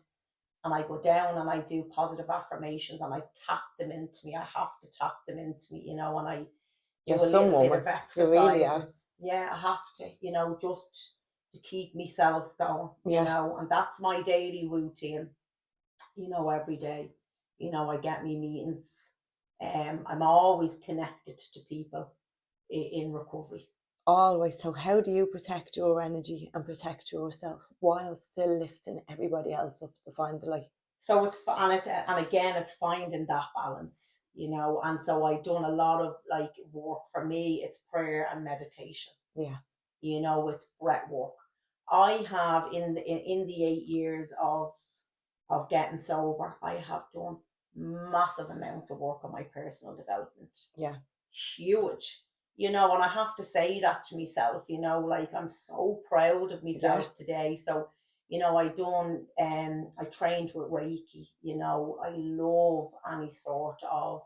Speaker 2: and I go down and I do positive affirmations and I tap them into me. I have to tap them into me, you know, and I do
Speaker 1: You're
Speaker 2: a
Speaker 1: some
Speaker 2: little bit
Speaker 1: woman.
Speaker 2: of
Speaker 1: You really are.
Speaker 2: exercises. Yeah, I have to, you know, just to keep myself going, you know, and that's my daily routine, you know, every day. You know, I get me meetings. I'm always connected to people in recovery.
Speaker 1: Always. So how do you protect your energy and protect yourself while still lifting everybody else up to find the light?
Speaker 2: So and again, it's finding that balance, you know. And so I've done a lot of like work. For me, it's prayer and meditation.
Speaker 1: Yeah.
Speaker 2: You know, it's breath work. I have in the 8 years of getting sober, I have done massive amounts of work on my personal development.
Speaker 1: Yeah.
Speaker 2: Huge. You know, and I have to say that to myself, you know, like I'm so proud of myself today. So, you know, I trained with Reiki, you know, I love any sort of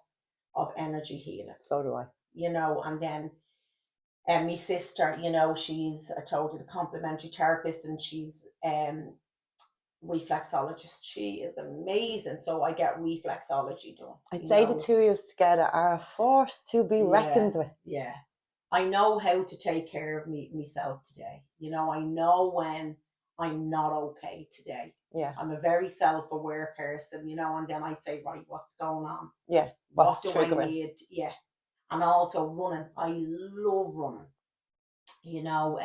Speaker 2: energy healing.
Speaker 1: So do I.
Speaker 2: You know, and then my sister, you know, I told you, the complementary therapist, and she's reflexologist. She is amazing. So I get reflexology done.
Speaker 1: I'd say the two of us together are a force to be reckoned with.
Speaker 2: Yeah. I know how to take care of myself today. You know, I know when I'm not okay today.
Speaker 1: Yeah.
Speaker 2: I'm a very self-aware person, you know, and then I say, right, what's going on?
Speaker 1: Yeah.
Speaker 2: What do
Speaker 1: triggering?
Speaker 2: I need? Yeah. And also running. I love running. You know,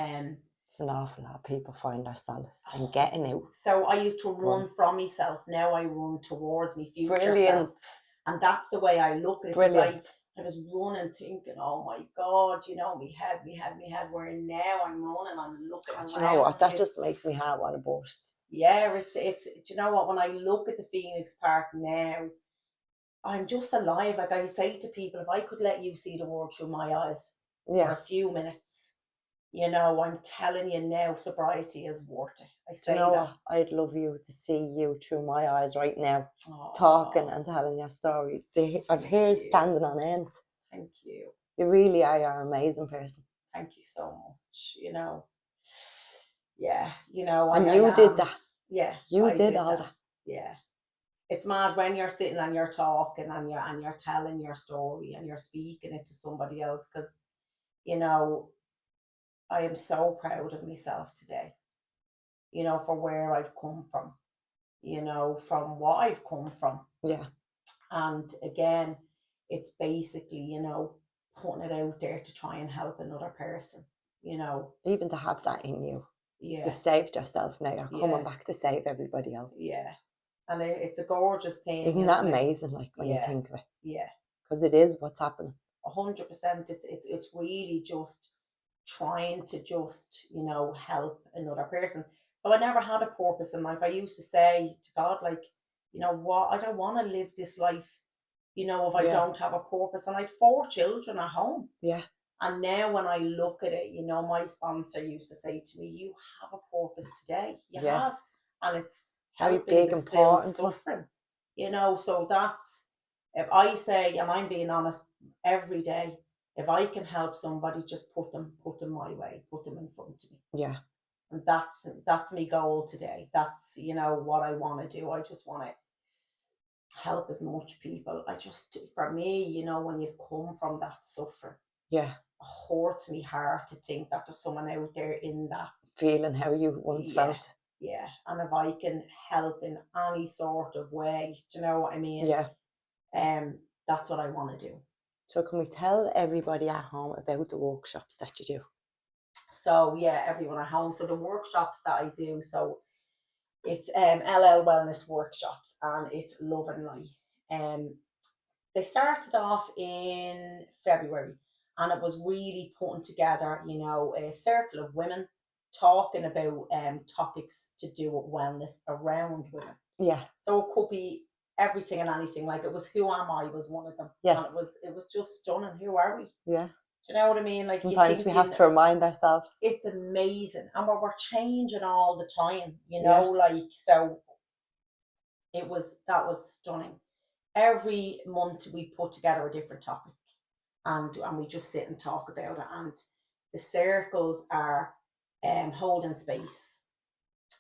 Speaker 1: it's an awful lot of people find their solace in getting out.
Speaker 2: So I used to run from myself. Now I run towards me future
Speaker 1: Brilliant.
Speaker 2: self. And that's the way I look at it.
Speaker 1: Brilliant.
Speaker 2: I was running thinking, oh my God, you know, me head, where now I'm running, I'm looking around.
Speaker 1: Do you know what? That just makes me heart want to burst.
Speaker 2: Yeah, it's do you know what? When I look at the Phoenix Park now, I'm just alive. Like I say to people, if I could let you see the world through my eyes for a few minutes, you know, I'm telling you now, sobriety is worth it. I say that.
Speaker 1: What? I'd love you to see you through my eyes right now, talking and telling your story. I've hairs standing on end.
Speaker 2: Thank you.
Speaker 1: You really are. You're an amazing person.
Speaker 2: Thank you so much. You know, yeah, you know.
Speaker 1: And you did that.
Speaker 2: Yeah.
Speaker 1: You did all that.
Speaker 2: Yeah. It's mad when you're sitting and you're talking and you're telling your story and you're speaking it to somebody else, because, you know, I am so proud of myself today, you know, for where I've come from, you know, from what I've come from.
Speaker 1: Yeah.
Speaker 2: And again, it's basically, you know, putting it out there to try and help another person, you know.
Speaker 1: Even to have that in you.
Speaker 2: Yeah.
Speaker 1: You've saved yourself, now you're coming back to save everybody else.
Speaker 2: Yeah. And it's a gorgeous thing.
Speaker 1: Isn't that amazing, like, when you think of it?
Speaker 2: Yeah.
Speaker 1: Because it is what's happening.
Speaker 2: 100%. It's really just trying to just, you know, help another person. So I never had a purpose in life. I used to say to God, like, you know what, I don't want to live this life, you know, if I don't have a purpose. And I had 4 children at home.
Speaker 1: Yeah.
Speaker 2: And now when I look at it, you know, my sponsor used to say to me, you have a purpose today. You have. And it's
Speaker 1: very big, important,
Speaker 2: suffering. You know, so that's, if I say, and I'm being honest, every day, if I can help somebody, just put them my way, put them in front of me.
Speaker 1: Yeah.
Speaker 2: And that's my goal today. That's, you know, what I want to do. I just want to help as much people. For me, you know, when you've come from that suffering, it hurts me heart to think that there's someone out there in that
Speaker 1: feeling how you once felt.
Speaker 2: Yeah. And if I can help in any sort of way, do you know what I mean?
Speaker 1: Yeah.
Speaker 2: That's what I want to do.
Speaker 1: So can we tell everybody at home about the workshops that you do?
Speaker 2: So yeah, everyone at home. So the workshops that I do, so it's LL Wellness Workshops, and it's Love and Light. They started off in February, and it was really putting together, you know, a circle of women talking about topics to do with wellness around women.
Speaker 1: Yeah.
Speaker 2: So it could be everything and anything. Like, it was Who Am I was one of them.
Speaker 1: Yes.
Speaker 2: And it was just stunning. Who are we?
Speaker 1: Yeah.
Speaker 2: Do you know what I mean? Like,
Speaker 1: sometimes we have to remind ourselves.
Speaker 2: It's amazing. And we're changing all the time, you know, like, so that was stunning. Every month we put together a different topic, and we just sit and talk about it. And the circles are holding space,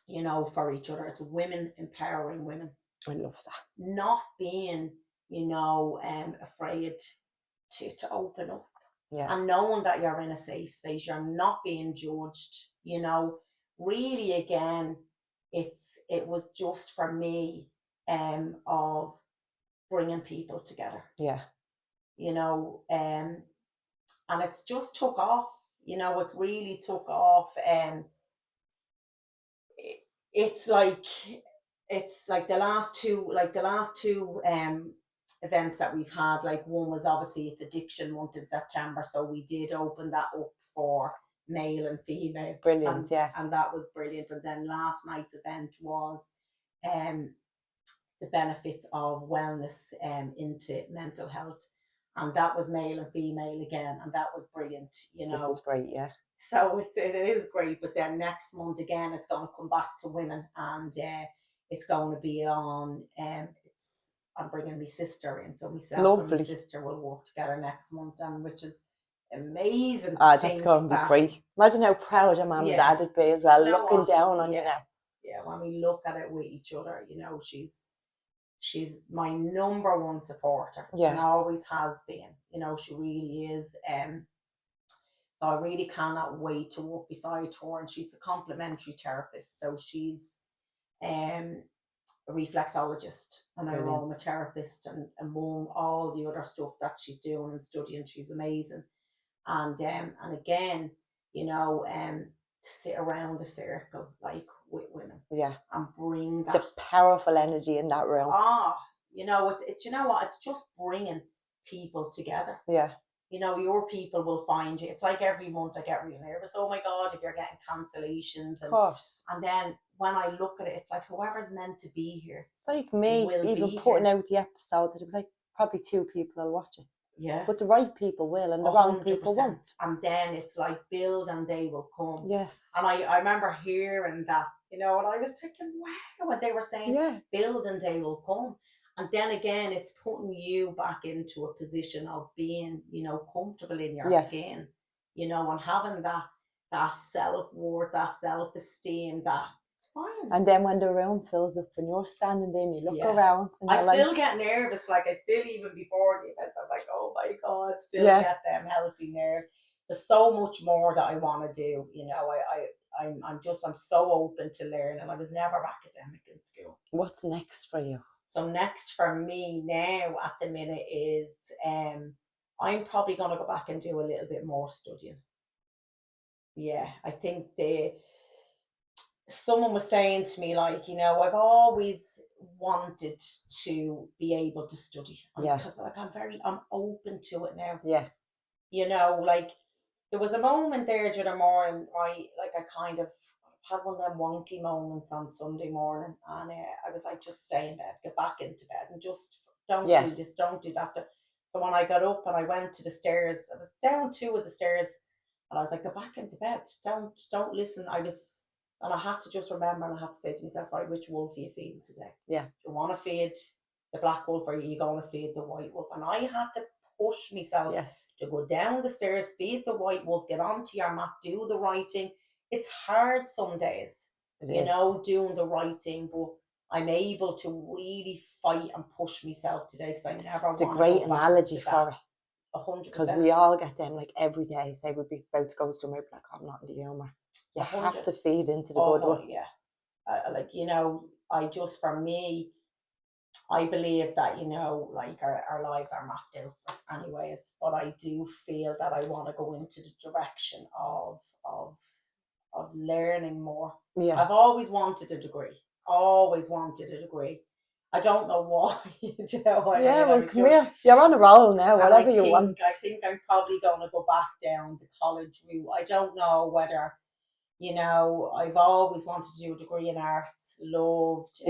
Speaker 2: you know, for each other. It's women empowering women.
Speaker 1: I love that.
Speaker 2: Not being, you know, afraid to open up.
Speaker 1: Yeah.
Speaker 2: And knowing that you're in a safe space, you're not being judged, you know. Really, again, it was just for me of bringing people together.
Speaker 1: Yeah.
Speaker 2: You know, and it's just took off. You know, it's really took off. It's like the last two events that we've had. Like, one was obviously it's addiction month in September, so we did open that up for male and female.
Speaker 1: Brilliant, yeah.
Speaker 2: And that was brilliant. And then last night's event was the benefits of wellness into mental health, and that was male and female again, and that was brilliant. You know,
Speaker 1: this is great, yeah.
Speaker 2: So it is great. But then next month again, it's going to come back to women, and it's going to be on. I'm bringing my sister in, so myself and my sister will work together next month, and which is amazing.
Speaker 1: That's going to be great. Imagine how proud your mum and dad would be as well, looking down on you now.
Speaker 2: Yeah, when we look at it with each other, you know, she's my number one supporter, and always has been. You know, she really is. So I really cannot wait to walk beside her. And she's a complementary therapist, so she's a reflexologist and an aromatherapist, and among all the other stuff that she's doing and studying, she's amazing. And again, you know, to sit around the circle like with women, and bring that
Speaker 1: the powerful energy in that room.
Speaker 2: You know, it's you know what, it's just bringing people together. You know, your people will find you. It's like every month I get really nervous. Oh my God, if you're getting cancellations.
Speaker 1: Of course.
Speaker 2: And then when I look at it, it's like whoever's meant to be here.
Speaker 1: It's like me, even putting out the episodes, it'll be like probably 2 people will watch it.
Speaker 2: Yeah.
Speaker 1: But the right people will, and the wrong people won't.
Speaker 2: And then it's like, build and they will come.
Speaker 1: Yes.
Speaker 2: And I remember hearing that, you know, and I was thinking, wow, what they were saying, build and they will come. And then again, it's putting you back into a position of being, you know, comfortable in your skin, you know, and having that self-worth, that self-esteem, that it's fine.
Speaker 1: And then when the room fills up and you're standing there and you look around. And
Speaker 2: I still get nervous. Like, I still, even before the events, I'm like, oh my God, still get them healthy nerves. There's so much more that I want to do. You know, I'm so open to learn, and I was never academic in school.
Speaker 1: What's next for you?
Speaker 2: So next for me now at the minute is I'm probably going to go back and do a little bit more studying. Yeah, I think someone was saying to me, like, you know, I've always wanted to be able to study. Because like I'm open to it now.
Speaker 1: Yeah.
Speaker 2: You know, like there was a moment there during the morning, I kind of had one of them wonky moments on Sunday morning, and I was like, just stay in bed, get back into bed, and just don't do this, don't do that. So when I got up and I went to the stairs, I was down 2 of the stairs, and I was like, go back into bed, don't listen. And I had to just remember, and I had to say to myself, right, which wolf are you feeding today?
Speaker 1: Yeah.
Speaker 2: Do you want to feed the black wolf, or are you going to feed the white wolf? And I had to push myself to go down the stairs, feed the white wolf, get onto your mat, do the writing. It's hard some days, you know, doing the writing, but I'm able to really fight and push myself today, because I never want to go back to that.
Speaker 1: It's a great analogy for it.
Speaker 2: 100%.
Speaker 1: Because we all get them, like, every day. Say we'd be about to go somewhere, like, I'm not in the humour. You have to feed into the good one.
Speaker 2: Yeah. Like, you know, for me, I believe that, you know, like our lives are mapped out for us anyways, but I do feel that I want to go into the direction of learning more. Yeah. I've always wanted a degree. I don't know why. You know,
Speaker 1: well, come here. You're on a roll now, whatever you want.
Speaker 2: I think I'm probably going to go back down the college route. I don't know whether, you know, I've always wanted to do a degree in arts, loved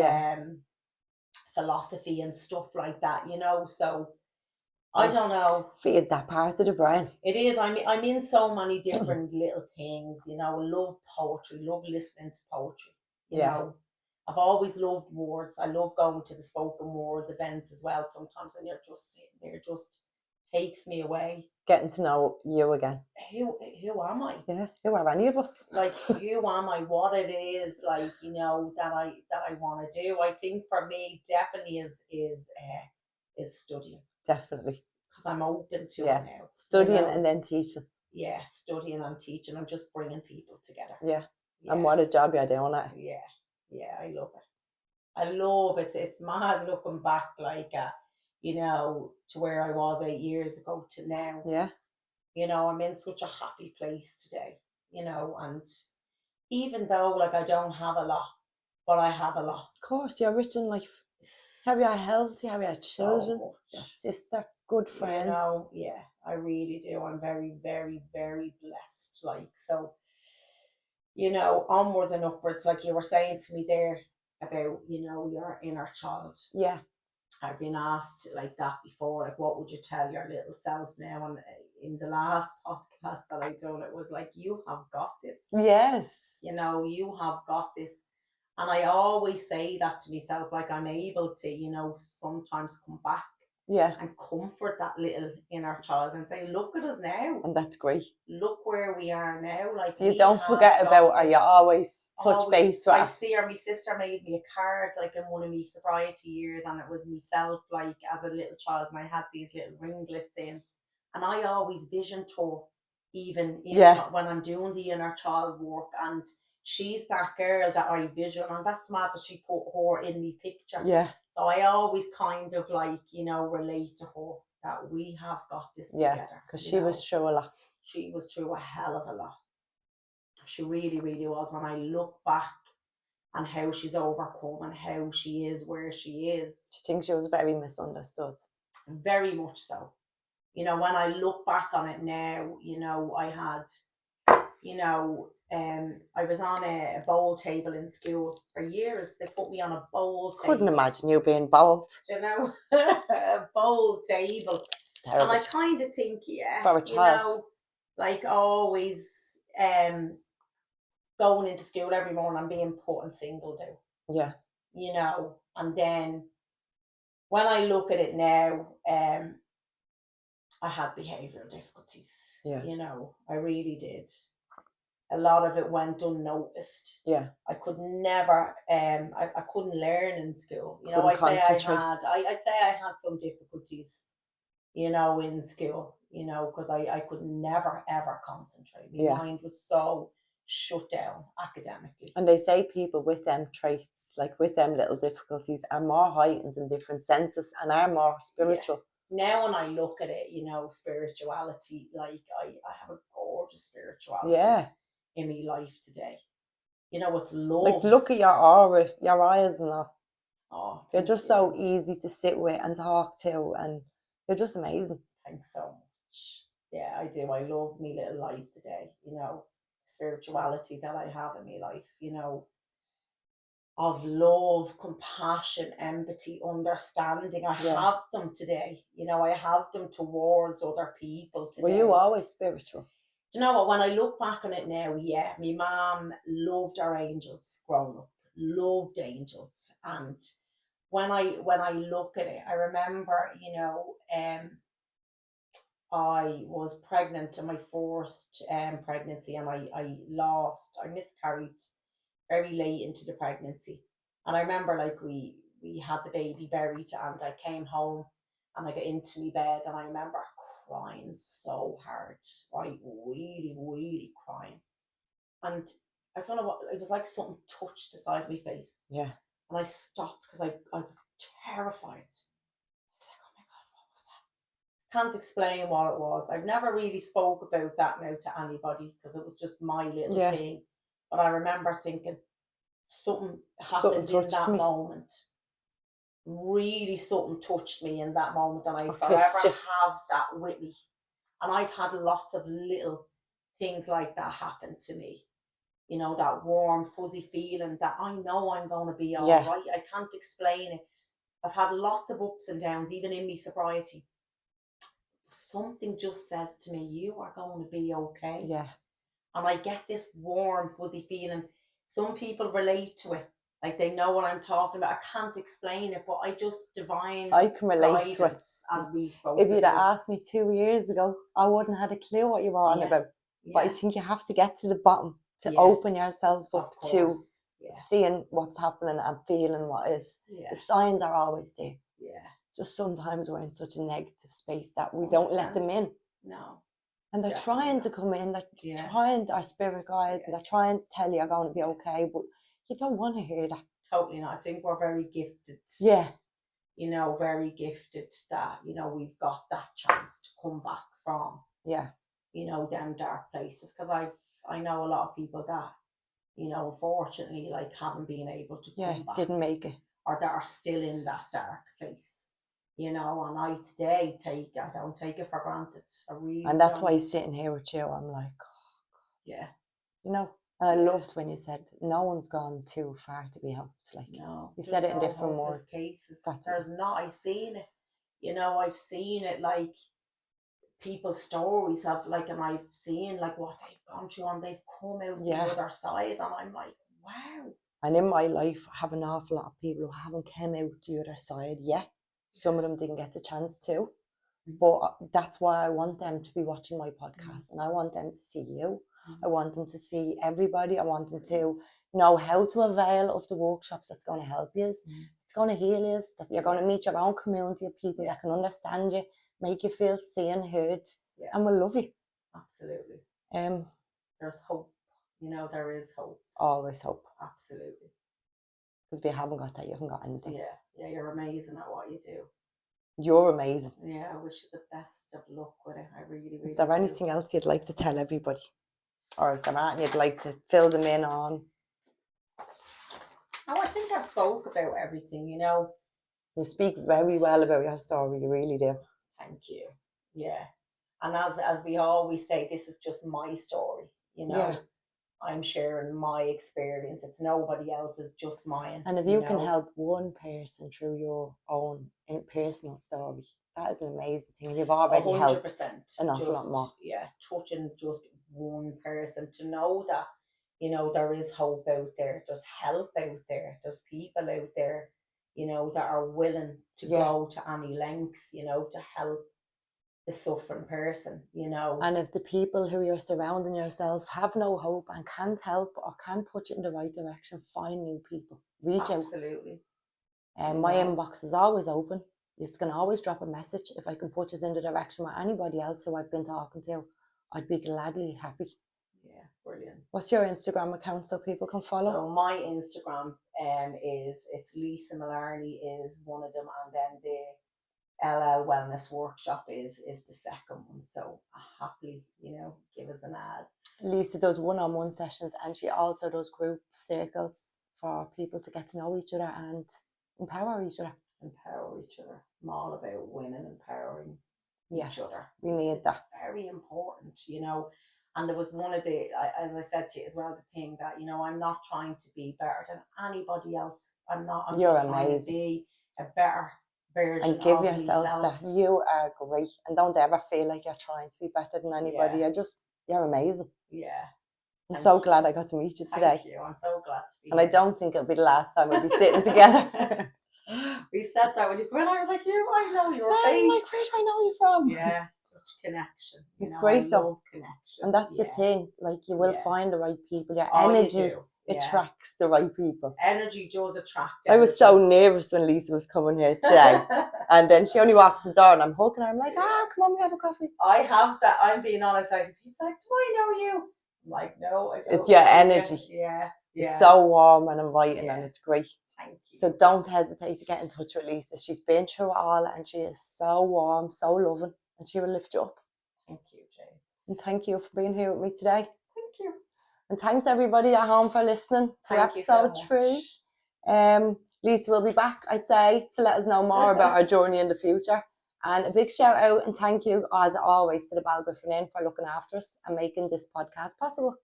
Speaker 2: philosophy and stuff like that, you know, so I don't know.
Speaker 1: Feed that part of the brain.
Speaker 2: It is. I'm in so many different little things, you know. I love poetry, love listening to poetry, you know. I've always loved words. I love going to the spoken words events as well sometimes, and you're just sitting there just takes me away.
Speaker 1: Getting to know you again.
Speaker 2: Who am I?
Speaker 1: Yeah, who are any of us?
Speaker 2: Like, who am I? What it is, like, you know, that I want to do. I think for me, definitely is studying.
Speaker 1: Definitely.
Speaker 2: Because I'm open to it now.
Speaker 1: Studying,
Speaker 2: you know?
Speaker 1: and then teaching.
Speaker 2: Yeah, studying and teaching and just bringing people together.
Speaker 1: Yeah. And what a job you're doing it.
Speaker 2: Yeah, I love it. I love it. It's mad looking back, like, you know, to where I was 8 years ago to now.
Speaker 1: Yeah.
Speaker 2: You know, I'm in such a happy place today, you know, and even though, like, I don't have a lot, but I have a lot.
Speaker 1: Of course, you're rich in life. Have your health, you have your children, your sister, good friends.
Speaker 2: You know, yeah, I really do. I'm very, very, very blessed. Like, so, you know, onwards and upwards, like you were saying to me there about, you know, your inner child.
Speaker 1: Yeah.
Speaker 2: I've been asked like that before, like, what would you tell your little self now? And in the last podcast that I done, it was like, you have got this.
Speaker 1: Yes.
Speaker 2: You know, you have got this. And I always say that to myself, like, I'm able to, you know, sometimes come back and comfort that little inner child and say, look at us now.
Speaker 1: And that's great.
Speaker 2: Look where we are now. Like,
Speaker 1: so you don't forget about her, you always touch base with her.
Speaker 2: I see her. My sister made me a card, like, in one of my sobriety years, and it was myself, like, as a little child, and I had these little ringlets in, and I always visioned her, even when I'm doing the inner child work, and she's that girl that I vision, and that's mad that she put her in the picture.
Speaker 1: Yeah.
Speaker 2: So I always kind of, like, you know, relate to her that we have got this together.
Speaker 1: Because she was through a lot.
Speaker 2: She was through a hell of a lot. She really, really was. When I look back and how she's overcome and how she is where she is.
Speaker 1: She thinks she was very misunderstood.
Speaker 2: Very much so. You know, when I look back on it now, you know, I had, you know, I was on a bowl table in school for years. They put me on a bowl table.
Speaker 1: Couldn't imagine you being bowled.
Speaker 2: You know, a bowl table. And I kind of think,
Speaker 1: for a child.
Speaker 2: You know, like, always going into school every morning and being put and singled out.
Speaker 1: Yeah.
Speaker 2: You know, and then when I look at it now, I had behavioural difficulties.
Speaker 1: Yeah.
Speaker 2: You know, I really did. A lot of it went unnoticed.
Speaker 1: Yeah.
Speaker 2: I could never, I couldn't learn in school. You know, I'd say I had some difficulties, you know, in school, you know, because I could never, ever concentrate. My mind was so shut down academically.
Speaker 1: And they say people with them traits, like with them little difficulties, are more heightened in different senses and are more spiritual.
Speaker 2: Now when I look at it, you know, spirituality, like, I have a gorgeous spirituality in my life today. You know, it's love.
Speaker 1: Like, look at your aura, your eyes and that.
Speaker 2: Oh,
Speaker 1: you're just so easy to sit with and talk to, and you're just amazing.
Speaker 2: Thanks so much. Yeah, I do. I love my little life today, you know, spirituality that I have in my life, you know, of love, compassion, empathy, understanding. I have them today. You know, I have them towards other people today.
Speaker 1: Were you always spiritual?
Speaker 2: Do you know what? When I look back on it now, my mum loved our angels growing up, loved angels. And when I look at it, I remember, you know, I was pregnant in my first pregnancy, and I miscarried very late into the pregnancy. And I remember, like, we had the baby buried, and I came home and I got into my bed, and I remember crying so hard, right? Really, really crying. And I don't know what, it was like something touched the side of my face.
Speaker 1: Yeah.
Speaker 2: And I stopped because I was terrified. I was like, oh my God, what was that? Can't explain what it was. I've never really spoke about that now to anybody because it was just my little thing. But I remember thinking something happened in that moment. Really, something touched me in that moment, and I forever have that with me. And I've had lots of little things like that happen to me. You know, that warm, fuzzy feeling that I know I'm going to be all right. I can't explain it. I've had lots of ups and downs, even in my sobriety. Something just says to me, you are going to be okay.
Speaker 1: Yeah.
Speaker 2: And I get this warm, fuzzy feeling. Some people relate to it. Like they know what I'm talking about. I can't explain it, but I just divine
Speaker 1: I can relate to it.
Speaker 2: guidance, as we spoke.
Speaker 1: If you'd have asked me 2 years ago, I wouldn't have had a clue what you were on about. But I think you have to get to the bottom to open yourself up to seeing what's happening and feeling what is. The signs are always there. Just sometimes we're in such a negative space that we don't let them in.
Speaker 2: No.
Speaker 1: And they're trying to come in, they're trying, our spirit guides, and they're trying to tell you you're going to be okay, but you don't want to hear that.
Speaker 2: Totally not. I think we're very gifted.
Speaker 1: Yeah.
Speaker 2: You know, very gifted that, you know, we've got that chance to come back from, you know, them dark places. Because I know a lot of people that, you know, unfortunately, like, haven't been able to come back.
Speaker 1: Didn't make it.
Speaker 2: Or that are still in that dark place. You know, and I today I don't take it for granted. I really
Speaker 1: And that's
Speaker 2: don't.
Speaker 1: why sitting here with you, I'm like, oh, God. You know, and I loved when you said no one's gone too far to be helped. Like,
Speaker 2: no,
Speaker 1: you said it in different words.
Speaker 2: Cases. There's not. I've seen it. You know, I've seen it, like people's stories have, like, and I've seen like what they've gone through, and they've come out the other side, and I'm like, wow.
Speaker 1: And in my life, I have an awful lot of people who haven't come out the other side yet. Some of them didn't get the chance to. But that's why I want them to be watching my podcast, and I want them to see you. I want them to see everybody. I want them to know how to avail of the workshops that's going to help you. It's going to heal you, that you're going to meet your own community of people that can understand you, make you feel seen, heard, and will love you.
Speaker 2: Absolutely. There's hope. You know, there is hope.
Speaker 1: Always hope.
Speaker 2: Absolutely.
Speaker 1: Because if you haven't got that, you haven't got anything.
Speaker 2: Yeah, you're amazing at what you do.
Speaker 1: You're amazing.
Speaker 2: Yeah, I wish you the best of luck with it. I really, really
Speaker 1: Is there anything else you'd like to tell everybody? Or is there anything you'd like to fill them in on?
Speaker 2: Oh, I think I've spoke about everything, you know.
Speaker 1: You speak very well about your story, you really do.
Speaker 2: Thank you. Yeah. And as we always say, this is just my story, you know. Yeah. I'm sharing my experience. It's nobody else's, just mine.
Speaker 1: And if you can help one person through your own personal story, that is an amazing thing. You've already 100%, helped an awful lot more.
Speaker 2: Yeah, touching just one person, to know that, you know, there is hope out there. There's help out there. There's people out there, you know, that are willing to go to any lengths, you know, to help the suffering person, you know.
Speaker 1: And if the people who you're surrounding yourself have no hope and can't help or can't put you in the right direction, find new people. Reach out.
Speaker 2: Absolutely.
Speaker 1: And my inbox is always open. You can always drop a message. If I can put you in the direction with anybody else who I've been talking to, I'd be gladly happy.
Speaker 2: Yeah, brilliant.
Speaker 1: What's your Instagram account so people can follow?
Speaker 2: So my Instagram it's Lisa Mullarney is one of them, and then the LL Wellness Workshop is the second one. So happily, you know, give us an ad.
Speaker 1: Lisa does one-on-one sessions, and she also does group circles for people to get to know each other and empower each other.
Speaker 2: Empower each other. I'm all about women empowering each other.
Speaker 1: We need that.
Speaker 2: Very important, you know. And there was one of the, as I said to you as well, the thing that, you know, I'm not trying to be better than anybody else. I'm
Speaker 1: You're
Speaker 2: just
Speaker 1: amazing.
Speaker 2: Trying to be a better version
Speaker 1: and give
Speaker 2: of
Speaker 1: yourself
Speaker 2: myself.
Speaker 1: That you are great, and don't ever feel like you're trying to be better than anybody. You're amazing.
Speaker 2: Yeah.
Speaker 1: I'm so glad I got to meet you today.
Speaker 2: Thank you. I'm so glad to be
Speaker 1: here.
Speaker 2: And
Speaker 1: I don't think it'll be the last time we'll be sitting together.
Speaker 2: We said that when you come in, I was like, I know your face.
Speaker 1: I'm like, where do I know you from?
Speaker 2: Yeah, such connection.
Speaker 1: It's great though.
Speaker 2: Love connection.
Speaker 1: And that's the thing. Like, you will find the right people. Your energy attracts the right people.
Speaker 2: Energy does attract.
Speaker 1: I was so nervous when Lisa was coming here today. And then she only walks in the door and I'm hooking her. I'm like, come on, we have a coffee.
Speaker 2: I have that. I'm being honest. Like, people are like, do I know you? I'm like, no, I don't.
Speaker 1: It's your energy.
Speaker 2: Yeah.
Speaker 1: It's so warm and inviting and it's great.
Speaker 2: Thank you.
Speaker 1: So don't hesitate to get in touch with Lisa. She's been through it all and she is so warm, so loving, and she will lift you up.
Speaker 2: Thank you, Jane.
Speaker 1: And thank you for being here with me today.
Speaker 2: Thank you.
Speaker 1: And thanks everybody at home for listening to episode 3. Lisa will be back, I'd say, to let us know more about our journey in the future. And a big shout out and thank you, as always, to the Balgriffin Inn for looking after us and making this podcast possible.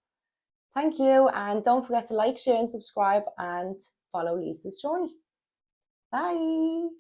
Speaker 1: Thank you, and don't forget to like, share and subscribe and follow Lisa's journey. Bye.